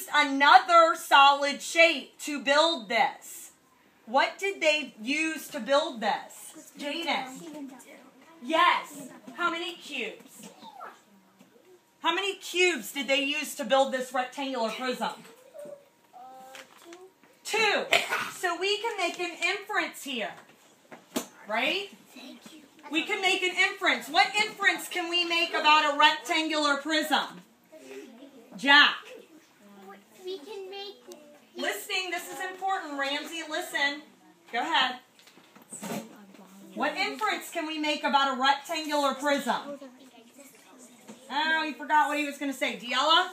used another solid shape to build this. What did they use to build this? Jaden. Yes. How many cubes? How many cubes did they use to build this rectangular prism? 2. So we can make an inference here. Right? We can make an inference. What inference can we make about a rectangular prism? Jack. We can make... Listening, this is important. Ramsey, listen. Go ahead. What inference can we make about a rectangular prism? Oh, he forgot what he was going to say. Diella?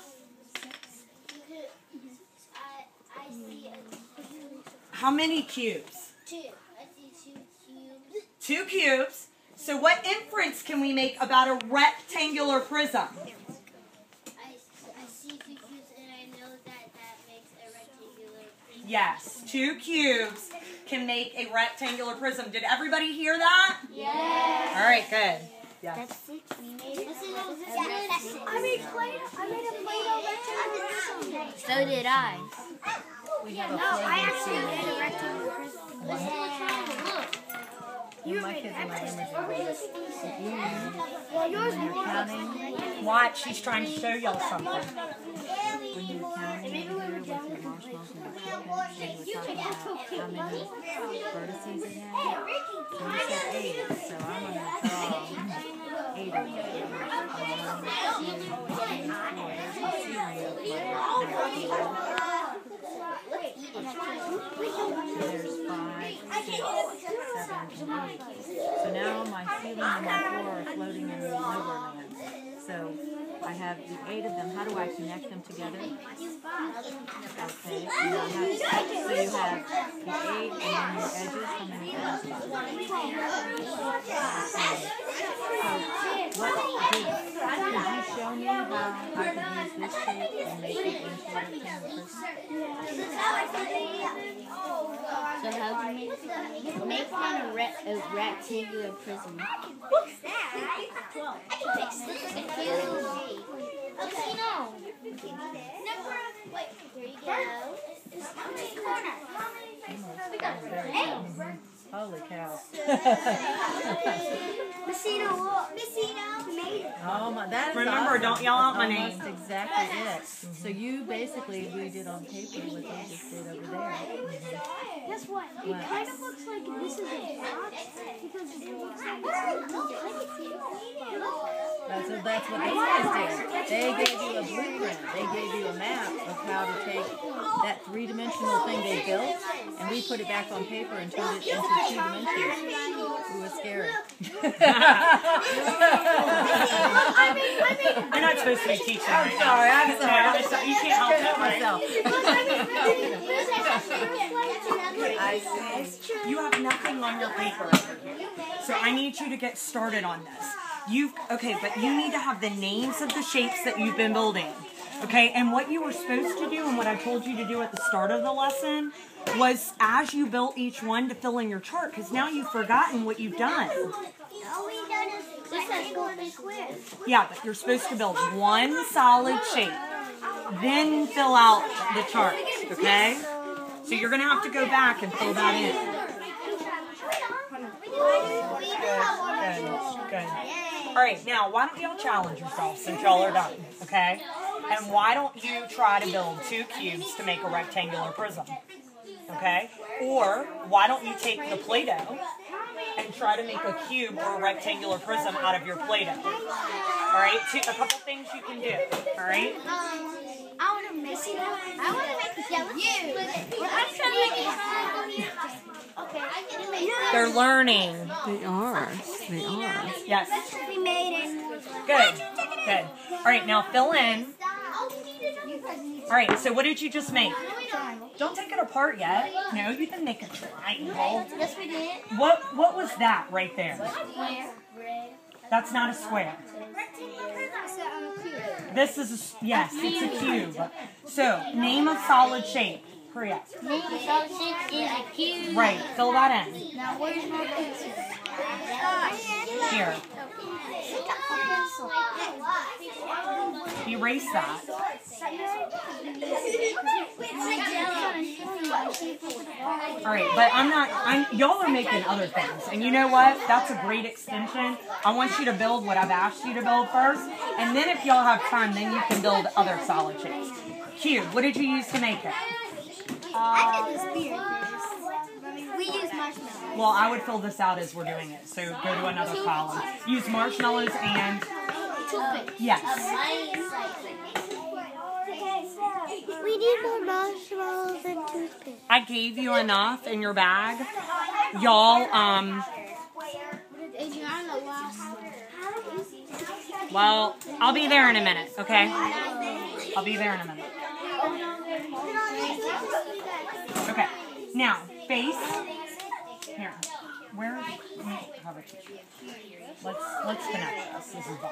How many cubes? 2. I see 2 cubes. 2 cubes. So what inference can we make about a rectangular prism? I see 2 cubes and I know that makes a rectangular prism. Yes, 2 cubes can make a rectangular prism. Did everybody hear that? Yes. All right, good. Yes. That's 6. We made it. I made a Play-Doh rectangular prism. So did I. I actually made a rectangular prism. You my kids are Well, yours when you're counting, Watch, she's trying to show y'all something. when you're counting here with your marshmallows and your chicken, and we're talking about how many vertices it has. So you said 8, so I'm going to draw 8 of them. 1, 2, 3, 4, 5, 6, 7, 8. So now my ceiling and my floor are floating in the overland. So I have the 8 of them. How do I connect them together? Okay. So you have the 8 and then your edges. How many edges? So could you show me how I could use this shape and make it into a rectangular prism? So how do you make one a rectangular prism? Okay, no. Wait, here you go. How many corners? We got 8. Holy cow. Messina made it. Oh my, that is Remember, awesome. don't yell out my That's name. almost exactly it. So you basically redid on paper what they just did over there. Guess what? It kind of looks like this is a box because it looks like That's what these guys did. They gave you a blueprint. They gave you a map of how to take that 3-dimensional thing they built, and we put it back on paper and turned it into 2 dimensions. It was scary. You're not supposed to be teaching right now. I'm sorry. You can't help that, right? I see. You have nothing on your paper. So I need you to get started on this. Okay, but you need to have the names of the shapes that you've been building. Okay, and what you were supposed to do and what I told you to do at the start of the lesson was as you built each one to fill in your chart, because now you've forgotten what you've done. Yeah, but you're supposed to build one solid shape, then fill out the chart, okay? So you're going to have to go back and fill that in. Good. All right, now why don't y'all challenge yourselves since y'all are done, okay? And why don't you try to build 2 cubes to make a rectangular prism, okay? Or why don't you take the Play-Doh and try to make a cube or a rectangular prism out of your Play-Doh? All right, a couple things you can do, all right? I want to make it. I want to make it. I'm trying to make it. Okay. They're learning. They are. They are. Yes. We made it. Good. Good. All right, now fill in. All right, so what did you just make? Don't take it apart yet. No, you didn't make a triangle. Yes, we did. What was that right there? That's not a square. This is yes, it's a cube. So, name of solid shape. Hurry up. Name of solid shape is a cube. Right, fill that in. Now, where's my pencil? Here. Pencil. Erase that. Alright, but y'all are making other things. And you know what? That's a great extension. I want you to build what I've asked you to build first. And then if y'all have time, then you can build other solid shapes. Q, what did you use to make it? I did the spear. We use marshmallows. Well, I would fill this out as we're doing it. So go to another column. Use marshmallows and... Yes. We need more marshmallows and toothpicks. I gave you enough in your bag. Y'all, well, I'll be there in a minute, okay? I'll be there in a minute. Okay, now, face. Here, where? Have a tissue. Let's connect this. This is Bob.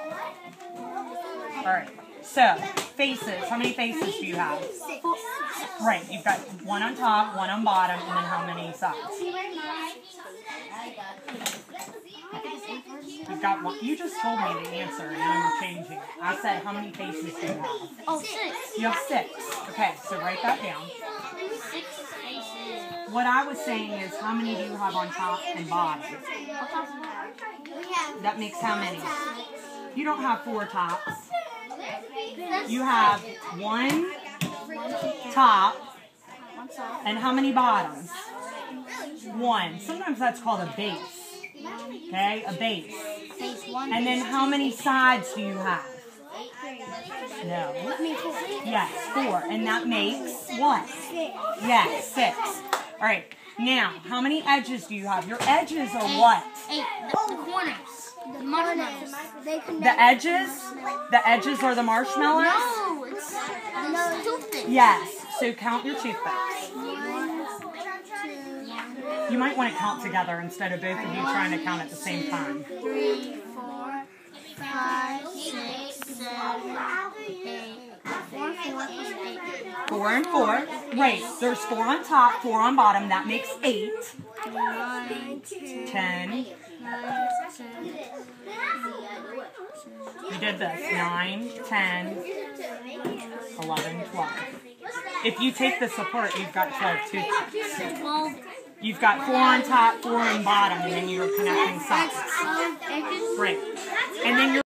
Alright, so, faces. How many faces do you have? 6. Right, you've got one on top, one on bottom, and then how many sides? You've got one. You just told me the answer, and now you're changing it. I said, how many faces do you have? Oh, 6. You have 6. Okay, so write that down. 6 faces. What I was saying is, how many do you have on top and bottom? That makes how many? You don't have 4 tops. You have 1 top, and how many bottoms? 1. Sometimes that's called a base. Okay, a base. And then how many sides do you have? No. Yes, 4. And that makes what? 6. Yes, 6. All right. Now, how many edges do you have? Your edges are what? 8. The corners. The marshmallows. The edges? The edges are the marshmallows? No, it's the toothpicks. Yes. So count your toothpicks. 1, 2, You might want to count together instead of both of you trying to count at the same time. 3, 4, 5, 6, 7, 8. 4 and 4 plus 8. 4 and 4. Right. There's 4 on top, 4 on bottom. That makes 8. 9, 10. 9, 10. You did this. 9, 10, 11, 12. If you take this apart, you've got 12 toothpicks. 12. You've got 4 on top, 4 on bottom, and then you're connecting sides. Edges. Right. And then you're